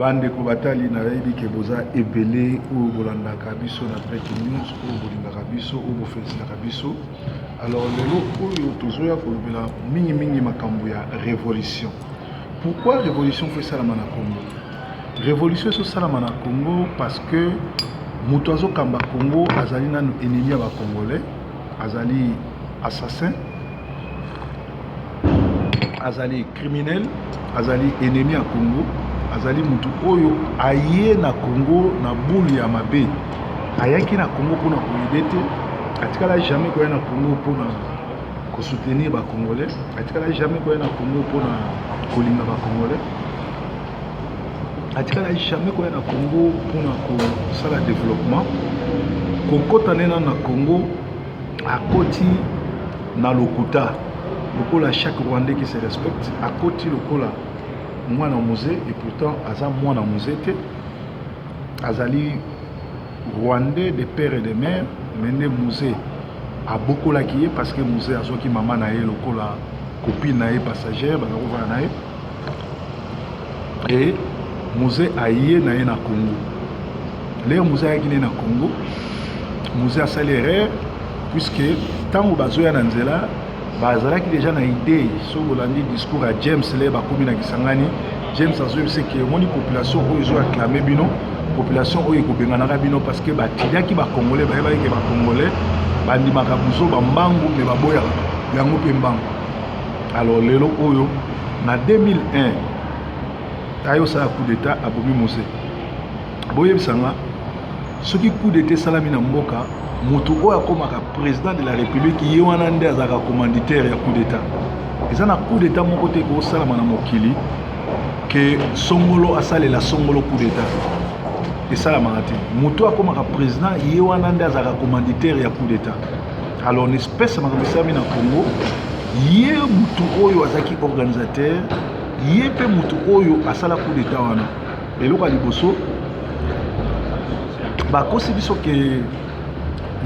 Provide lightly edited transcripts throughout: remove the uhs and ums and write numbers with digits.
bande ko batali na yebi ke boza ebele ou bolanda kabiso na breaking news ou bolinga kabiso ou bofelsina kabiso. Alors lelo oyo tozoya kolobela mingi makambo ya révolution. Pourquoi révolution fait ça la mana Congo? Révolution so salama na Congo parce que muto azo kamba Congo azali nanu ennemi ba congolais, azali assassin, azali criminel, azali ennemi à Congo, azali mutu oyo aye na Congo na boule ya mabe. Ayaki na Congo pour na koyedete, atikala jamais koya na Congo pour na ko soutenir ba congolais, atikala jamais koya na Congo pour na kolinga ba congolais. Atikala jamais koya na Congo pour na ko sala développement. Kokota nena na Congo akoti na lokuta. Lokola chaque Rwandais qui se respecte, à côté lokola moi dans musée et pourtant aza moi dans musée te azali Rwandais de père et de mère mené musée à beaucoup la qui parce que musée a qui maman na ye lokola copine na ye passagère ba ko na ye et musée a yé na ye na Congo. Les musée a guiné na Congo musée a saléré puisque tant au bazoya na nzela bazala qui déjà na idée sur le discours à James le bakomi na Kisangani. James azo c'est que moni population oyo acclamé bino population oyo ko bengana bino parce que batida ki ba congolais ba yeba ki ba congolais bandi makabuzo ba mbangu me baboya yango pe mbangu. Alors lelo oyo na 2001 ayo sa coup d'état abomi Mose boye bisanga ce qui coup d'état salami na mboka moto oyo akomaka président de la république ye wana nde azaka commanditaire ya coup d'état. Eza na coup d'état moko te ko salama na mokili que songolo asalela songolo coup d'état et salama te moto akomaka président ye wana nde azaka commanditaire ya coup d'état. Alors une espèce de makambo na Congo ye moto oyo azaki organisateur ye pe moto oyo asala coup d'état wana eloko liboso bakosi biso ke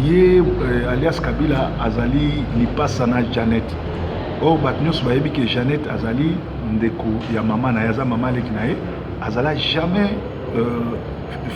ye alias Kabila azali lipasa na Janet. Or batnyos bayebi ke Janet azali ndeko ya mama na yaza mama leki na ye azala jamais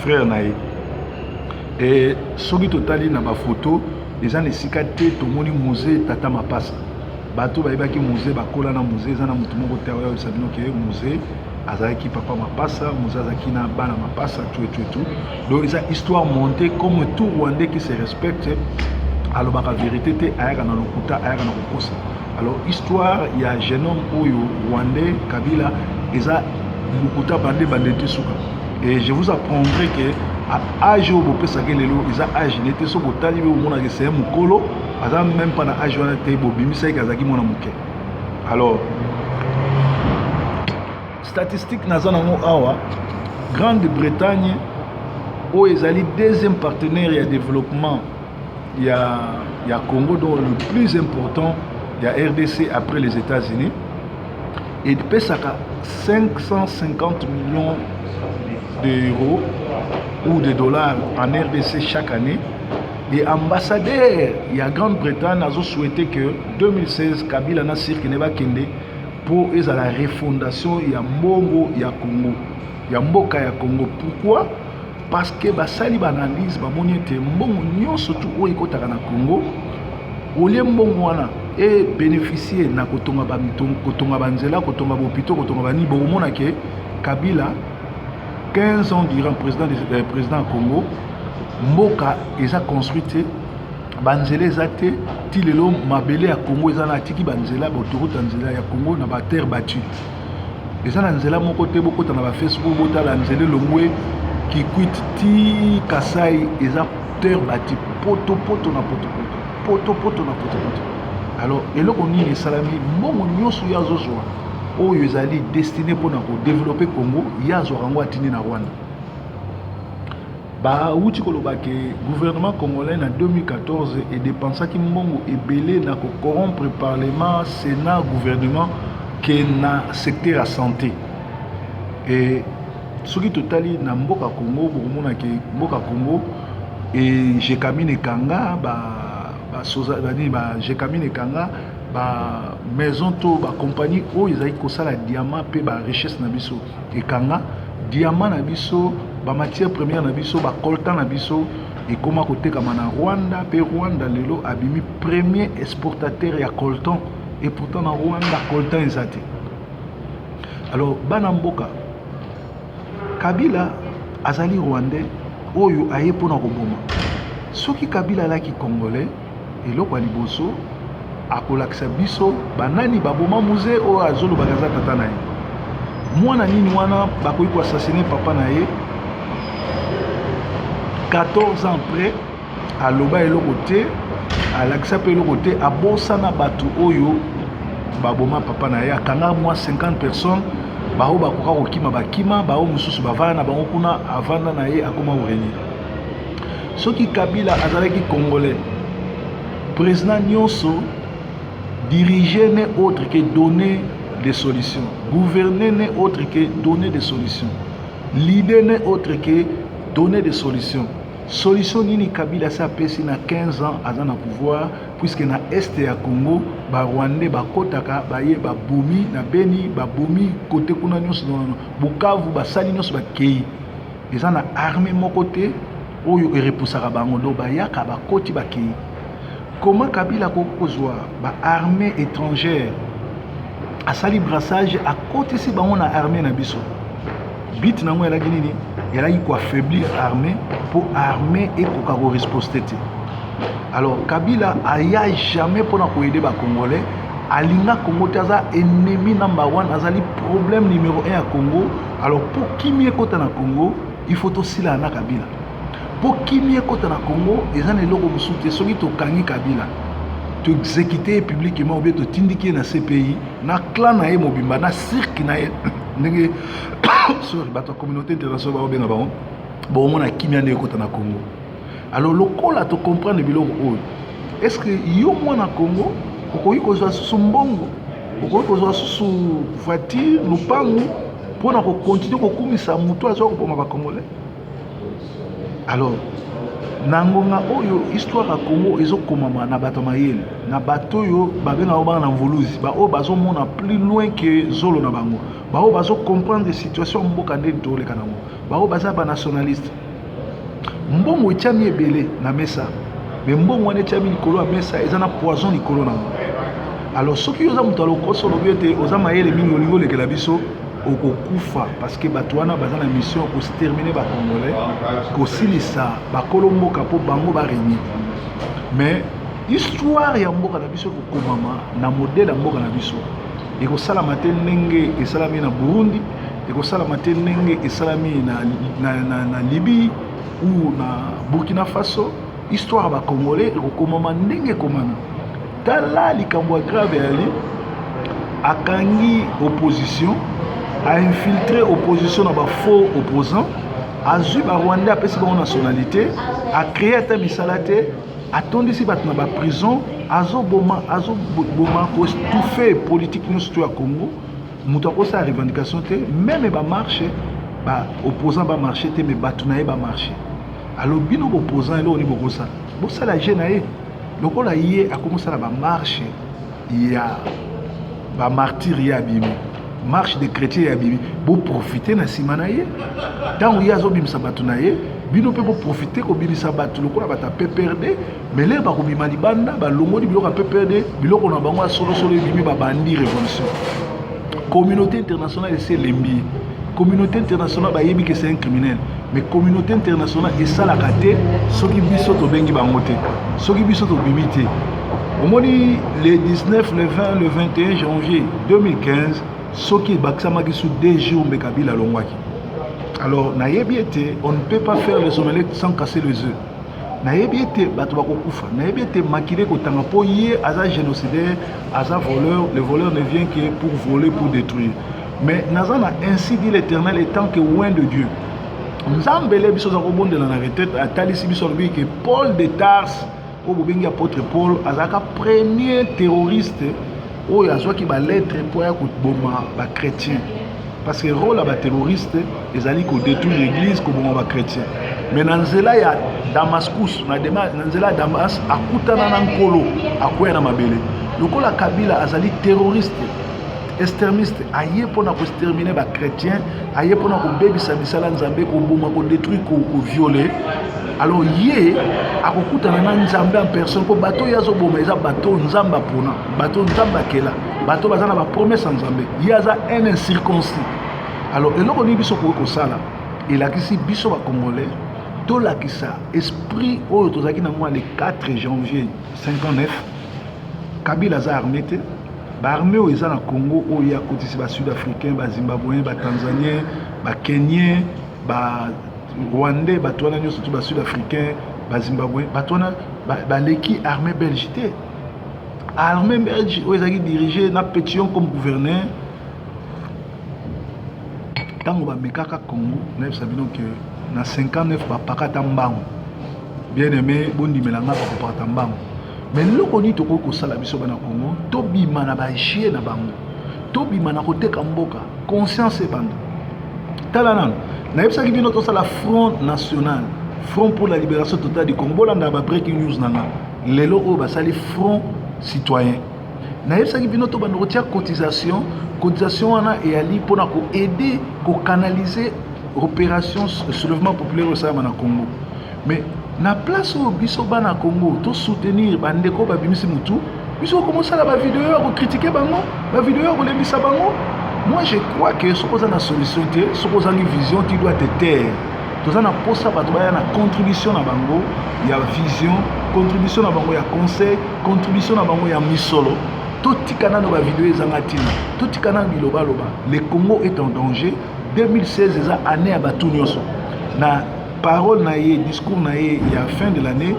frère na ye. Et soki totali na ba photo eza na esika te tomoni musée tata mapasa bato bayebaki musée bakola na musée eza na mutu moko te oyo sabino ke musée azaki papa mapasa musée azaki na bana mapasa tout. Donc eza histoire montée comme tout Rwandais qui se respecte alors la vérité te ayaka na lokuta ayaka na kokosa. Alors histoire il y a jeune homme oyo Rwandais Kabila eza lokuta bande te suka. Et je vous apprendrai que à âge où vous pensez que lelo eza âge n'était so botali be mona que c'est mukolo aza même pas na âge wana te bobimisa kazaki mona muke. Alors statistique nazana mo awa Grande-Bretagne où ezali deuxième partenaire ya développement ya Congo dont le plus important ya RDC après les États-Unis et pesaka 550 millions d'euros ou de dollars en RDC chaque année. Et ambassadeur il y a Grande-Bretagne a souhaité que 2016 Kabila na cirque ne va kende pour la refondation ya mbongo ya Congo ya mboka ya Congo. Pourquoi? Parce que basali banalise bamoni ete mbongo nyonso tu oyo ekotaka na Congo olie mbongo wana et bénéficier na kotonga ba mitongo kotonga banzela kotonga bopito kotonga bani bomona ke Kabila 15 ans durant président Congo mboka eza construite banzela ezate tilelo mabele ya Congo eza na tiki banzela botoroute nzela ya Congo na ba terre battue eza na nzela moko te bokota na ba Facebook botala nzela longwe qui quitte ti Kasai eza terre battue poto na poto. Alors eloko nini salami mbongo nyonso ya zozwa oyo ezali destiné pour na ko développer Congo ya zo rango atini na Rwanda. Ba uti koloba ke gouvernement congolais en 2014 et dépensaki mbongo ebele na ko corrompre parlement sénat gouvernement que na secteur à santé. Et soki totali na mboka Congo bokomona ke mboka Congo et Jekamine Kanga soza bani ba Jekamine Kanga ba maison to ba compagnie o ezali kosala diamant pe ba richesse na biso ekanga diamant na biso ba matière première na biso ba coltan na biso et comment côté comme na Rwanda pe Rwanda lelo abimi premier exportateur ya coltan et pourtant na Rwanda coltan ezate. Alors bana mboka Kabila azali rwandais oyo aye pona koboma soki Kabila laki congolais eloko liboso akolakisa biso banani baboma musée oyo azolo bakaza tata na ye mwana nini wana bakoki ko assassiner papa na ye 14 ans après aloba eloko te alakisa pe eloko te abosana bato oyo baboma papa na ye akanga mwa 50 personnes bao bakoka kokima bakima bao mususu bavana bango kuna avanda na ye akoma oreni soki Kabila azalaki congolais président nyonso diriger n'est autre que donner des solutions gouverner n'est autre que donner des solutions leader n'est autre que donner des solutions solution nini Kabila sa pesi na 15 ans aza na pouvoir puisque na est ya Congo ba Rwandais ba kotaka ba ye ba bomi na Beni ba bomi côté kuna nyonso na Bukavu ba sali nyonso ba kei eza na armée moko te oyo erepusaka bango do ba yaka ba koti ba kei. Comment Kabila kokozwa ba armée étrangère asali brassage à côté si bango na armée na biso bit na ngo elaki nini elaki ko affaiblir armée pour armée et ko riposter. Alors Kabila aya jamais pour na ko aider ba congolais alinga Congo taza ennemi number 1 azali problème numéro 1 à Congo. Alors pour kimie kota na Congo il faut aussi la na Kabila pour kimie kota na Congo ezana eloko musute soki to kangi Kabila to exécuter publiquement ou bien to tindiki na CPI na clan na ye mobimba na cirque na ye ndenge sorry bato communauté internationale ba benga bango bon mona kimia ne kota na Congo. Alors lokola to comprendre biloko oyo est-ce que yo mwana Congo okoki kozwa susu mbongo okoki kozwa susu voiture lupangu pona ko continuer ko kumisa mutu azo ko poma ba congolais. Alors nangonga oyo histoire ya Congo ezokomama na bato mayele na bato yo babenga obanga na mvoluzi ba o bazo mona plus loin que zolo na bango ba o bazo comprendre situation mboka ndeni toleka nango ba o baza ba nationaliste mbongo etiami ebele na mesa mais mbongo wana etiami likolo ya mesa eza na poison likolo nango. Alors soki oza moto alokoso lobi ete oza mayele mingi olingi olekela biso okokufa parce que bato wana baza na mission kostermine bacongolais kosilisa bakolo mboka mpo bango barégner. Mais histoire ya mboka na biso ekokomama na modele ya mboka na biso ekosalama te ndenge esalami na Burundi ekosalama te ndenge esalami na Libye ou na Burkina Faso. Histoire ya bacongolais ekokomama ndenge ekomami tala likambo ya grave yali akangi opposition a infiltré opposition dans faux opposants, a vu ba Rwanda a pesi ba nationalité, a créé ta misalate, a tondi si bat na ba prison, azo boma ko étouffer politique nous surtout à Congo, muta ko sa revendication te, même ba marché, ba opposant ba marché te mais batunaye ba marché. Alors bino opposant là on est beaucoup ça. Bon ça la jeune lokola yé a commencé à ba marché, il y a ba martyr ya bimi. Marche des chrétiens ya bibi pour profiter na simanaye tant il y a zo bimisa batu na ye bino pe pour profiter ko bimisa batu lokola bata PPRD mais les ba ko bima libanda ba longo di biloko PPRD biloko na bango solo bimi ba bandi révolution. Communauté internationale c'est lembi communauté internationale ba yebi que c'est un criminel mais communauté internationale et ça la kate soki biso to bengi bango te soki biso to bimité au moni le 19 le 20 le 21 janvier 2015 ce qui est sous 2 jours mais Kabila longwaki. Alors nayebi ete on ne peut pas faire les omelettes sans casser les œufs. Nayebi ete bato bakokufa, nayebi ete makile ko tanga po yé aza génocidaire, aza voleur, le voleur ne vient que pour voler pour détruire. Mais nazana ainsi dit l'Éternel étant que loin de Dieu. Nzambele biso za kobonde na retraite atalisi biso lobi que Paul de Tarse au bobengi apôtre Paul azaka premier terroriste oyo azwaki ba lettre po ya koboma ba chrétien parce que rôle ba terroriste ezali ko détruire l'église ko boma ba chrétien. Mais na nzela ya Damascus na nzela ya Damas akutana na nkolo akoya na mabele lokola Kabila azali terroriste extrémiste aye pona ko exterminer ba chrétien aye pona ko bebisa bisala nzambe ko boma ko détruire ko violer alors ye akokutana na nzambe en personne ko bato yazo boma eza bato nzamba pona bato nzamba kela bato bazana ba promesse nzambe yaza un incirconcis alors eloko ni biso ko sala elakisi biso ba congolais to lakisa esprit oyo tozaki na moi le 4 janvier 59 Kabila za armée te ba armée oyo eza na Congo oyo ya kotisi ba sud-africain ba zimbabwéen ba tanzanien ba kenien ba rwandais ba twana nyo surtout ba sud-africain ba zimbabwéen ba twana ba leki armée belge te armée belge oyo ezaki dirigé na Pétion comme gouverneur tango ba mekaka Congo na sabino que na 59 ba pakata mbango bien aimé bondimelanga ba pakata mbango mais loko ni toko ko sala biso bana Congo to bima na ba chie na bango to bima na koteka mboka conscience e bando tala nan na yebisa ki bino to sala front national front pour la libération totale du Congo bolanda ba breaking news nanga lelo o ba sali front citoyen na yebisa ki bino to bando kotia cotisation wana et ali pona ko aider ko canaliser opération soulèvement populaire au Sama na Congo mais na place au biso bana Congo to soutenir bandeko ba bimisi mutu biso commence à la vidéo ko critiquer bango ba vidéo ko lembisa bango moi je crois que ce qu'on a solution ce qu'on a une vision tu dois te taire tous na posa ba to na contribution na bango ya vision contribution na bango ya conseil contribution na bango ya misolo tout tikana no ba vidéo ezanga tina tout tikana biloba loba le Congo est en danger 2016 eza année ya batu nyonso na parole na ye discours na ye ya fin de l'année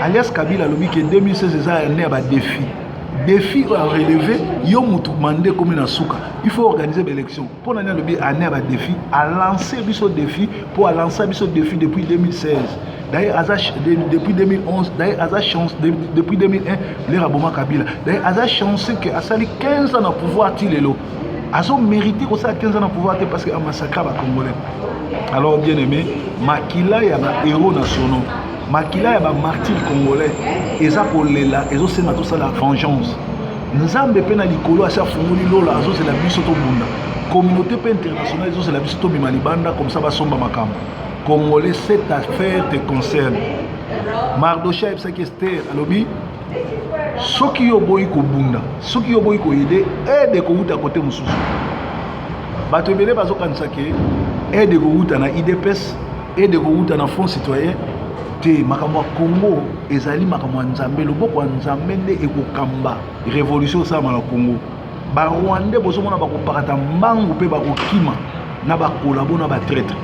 alias Kabila lobi que 2016 eza année ya ba défi à relever yo mutu mandé comme na suka il faut organiser des élections pour l'année lobi année ya ba défi à lancer biso défi pour lancer biso défi depuis 2016 d'ailleurs depuis 2011 d'ailleurs asa chance depuis 2001 les raboma Kabila d'ailleurs asa chance que asali 15 ans na pouvoir tilelo aso mérité ko ça 15 ans na pouvoir parce que a massacré ba congolais alors bien aimé makila ya ba héros nationaux makila ya ba martyrs congolais eza kolela ezo sema tout ça la vengeance nzambe pe na likolo asa fungoli lola azo c'est la biso to bunda communauté pe internationale ezo c'est la biso to bima libanda comme ça ba somba makambo Congolais, cette affaire te concerne. Mardocha Epsaki Esther, alobi, ceux qui ont boy ko bunda, ceux qui ont boy ko aider, aide ko uta côté mususu. Bato ebele bazo kansake, aide ko uta na IDPS, aide ko uta na Front Citoyen, te makamwa Congo, ezali makamwa nzambe, loboko nzambe nde ekokamba révolution sa na Congo. Ba Rwandais bozo mona bako pakata mbangu pe bako kima na ba kolabo na ba traître.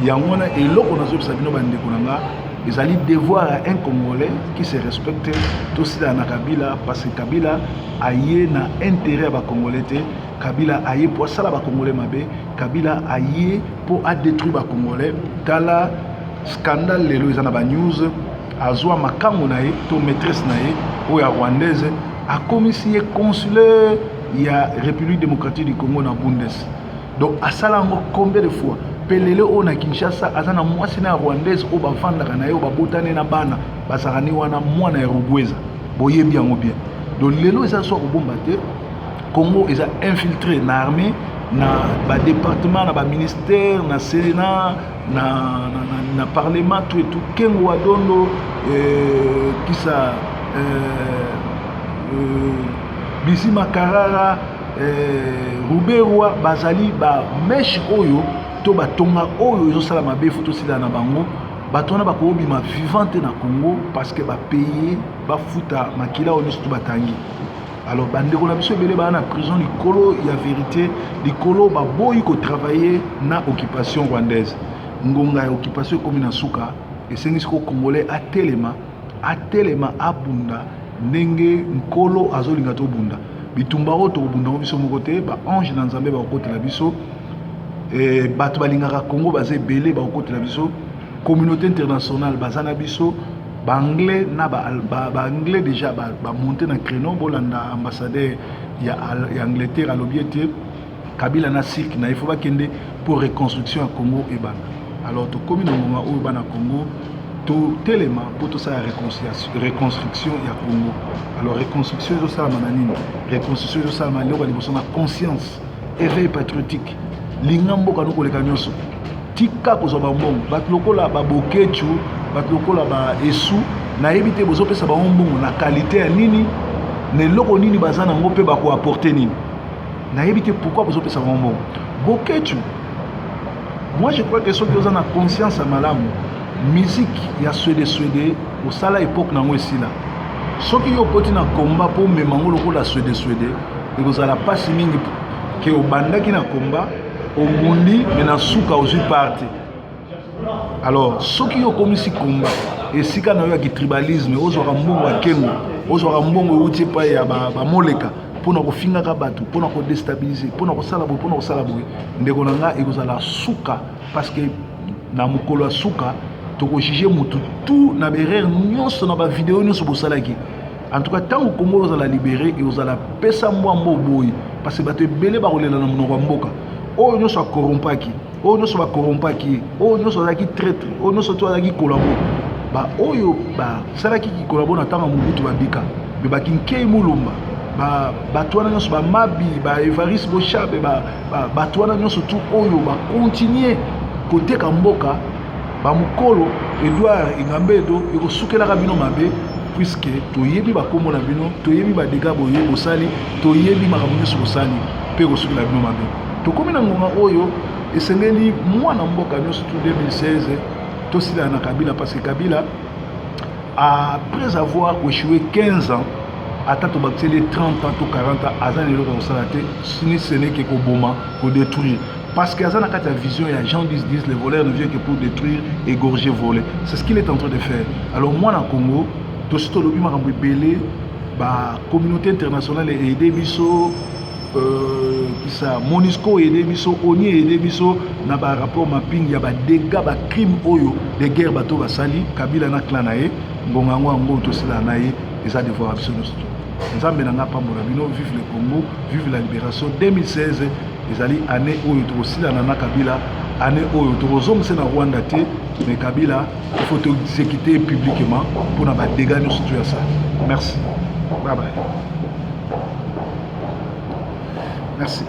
Yangona et l'autre on a vu Sabino bandeko nanga ezali devoir à un Congolais qui se respecte tout ça na Kabila parce que Kabila aye na intérêt à ba Congolais te Kabila aye pour ça la ba Congolais mabe Kabila aye pour à détruire ba Congolais tala scandale lelo ezana ba news azwa makambo na ye to maîtresse na ye o ya rwandaise a commissaire consulaire ya République démocratique du Congo na Bundes donc asala ngo combien de fois pelele o na Kinshasa azana mwasi na rwandaise o bavandaka na yo babotane na bana basakani wana mwana ya Rugweza boyebi yango bien donc lelo eza so ko bomba te Congo eza infiltré na armée na ba département na ba ministère na Sénat na parlement tout et tout Kengo Wadondo kisa Bisima Karara Ruberwa bazali ba mesh oyo to batonga oyo ezo sala mabe photo sila na bango batona bakobi ma vivante na Congo parce que ba payer ba futa makila oyo surtout batangi alors bandeko na biso belé ba na prison likolo ya vérité likolo ba boyi ko travailler na occupation rwandaise ngonga ya occupation comme na suka esengisi ko congolais atelema abunda ndenge nkolo azolinga to bunda bitumba oto bunda biso mokote ba ange na nzambe ba kokotela biso bato balingaka Congo bazé belé ba kokotela biso communauté internationale bazana biso ba anglais na ba anglais déjà ba monter na créneau bolanda ambassadeur ya Angleterre à l'objectif Kabila na sik na il faut ba kende pour reconstruction à Congo et bana alors to comme na ngonga o bana Congo tout élément pour tout ça reconstruction ya Congo. Alors reconstruction de ça mananine, reconstruction de ça malio ba liboso na conscience, éveil patriotique. Lingambo kanoko le kanyoso. Tika ko zoba mbongo, bat lokola ba bokechu, bat lokola ba esu na ebité bozo pesa ba mbongo na qualité ya nini, ne loko nini bazana ngo pe ba ko apporter nini. Na ebité pourquoi bozo pesa ba mbongo. Bokechu. Moi je crois que ceux qui ont la conscience à malamu musique ya Suède au sala époque nango esila soki yo poti na combat pour memango lokola Suède et vous ala passe mingi ke obandaki na combat au mundi mais na suka ozui parti alors soki yo komisi combat et sika na yo ki tribalisme ozwaka mbongo ya kengo ozwaka mbongo uti pa ya ba moleka pona ko finga ka batu pona ko déstabiliser pona ko sala boye ndeko nanga ekozala suka parce que na mukolo ya suka toko juger mutu tout na berere nyonso na ba vidéo nyonso bosalaki en tout cas tant que Congo ozala libéré et ozala pesa mbwambo boyi parce que bato ebele bakolela na monoko ya mboka oyo nyonso akorompaki oyo nyonso bakorompaki oyo nyonso azalaki traître oyo nyonso to azalaki kolabo ba oyo basalaki kolabo na ntango mobutu babika me bakinkei mulumba bato wana nyonso bamabi baevariste boshabe bato wana nyonso tu oyo bakontinue koteka mboka bamukolo Edouard Ingambedo ekosukelaka bino mabe puisque toyebi bakombo na bino toyebi badega boye bosali toyebi makambo nyonso bosali mpe ekosukela bino mabe tokomi na ngonga oyo esengeli mwana mboka nyonso tu 2016 tosila na Kabila parce que Kabila après avoir échoué 15 ans ata tobakiseli 30 ans to 40 ans aza lelo kosala te sini ce n'est que koboma kodétruire parce que Azana a vision, il y a Jean 10, le voleur ne vient que pour détruire, égorger, voler. C'est ce qu'il est en train de faire. Alors moi, dans le Congo, tout ce que la communauté internationale a aidé Bisso, Monisco a aidé Bisso, ONI a aidé Bisso, dans le rapport mapping, il y a des dégâts, des crimes, des guerres, bateaux, Basali, Kabila na Klanae, Ngongango, Ango, Tosilanae, et ça devoir absolument. Nous avons vive le Congo, vive la libération 2016. Les alliés année où il aussi dans la Kabila, année où il y a c'est dans Rwanda, mais Kabila, il faut exécuter publiquement pour ne pas dégager nos situations. Merci. Bye bye. Merci.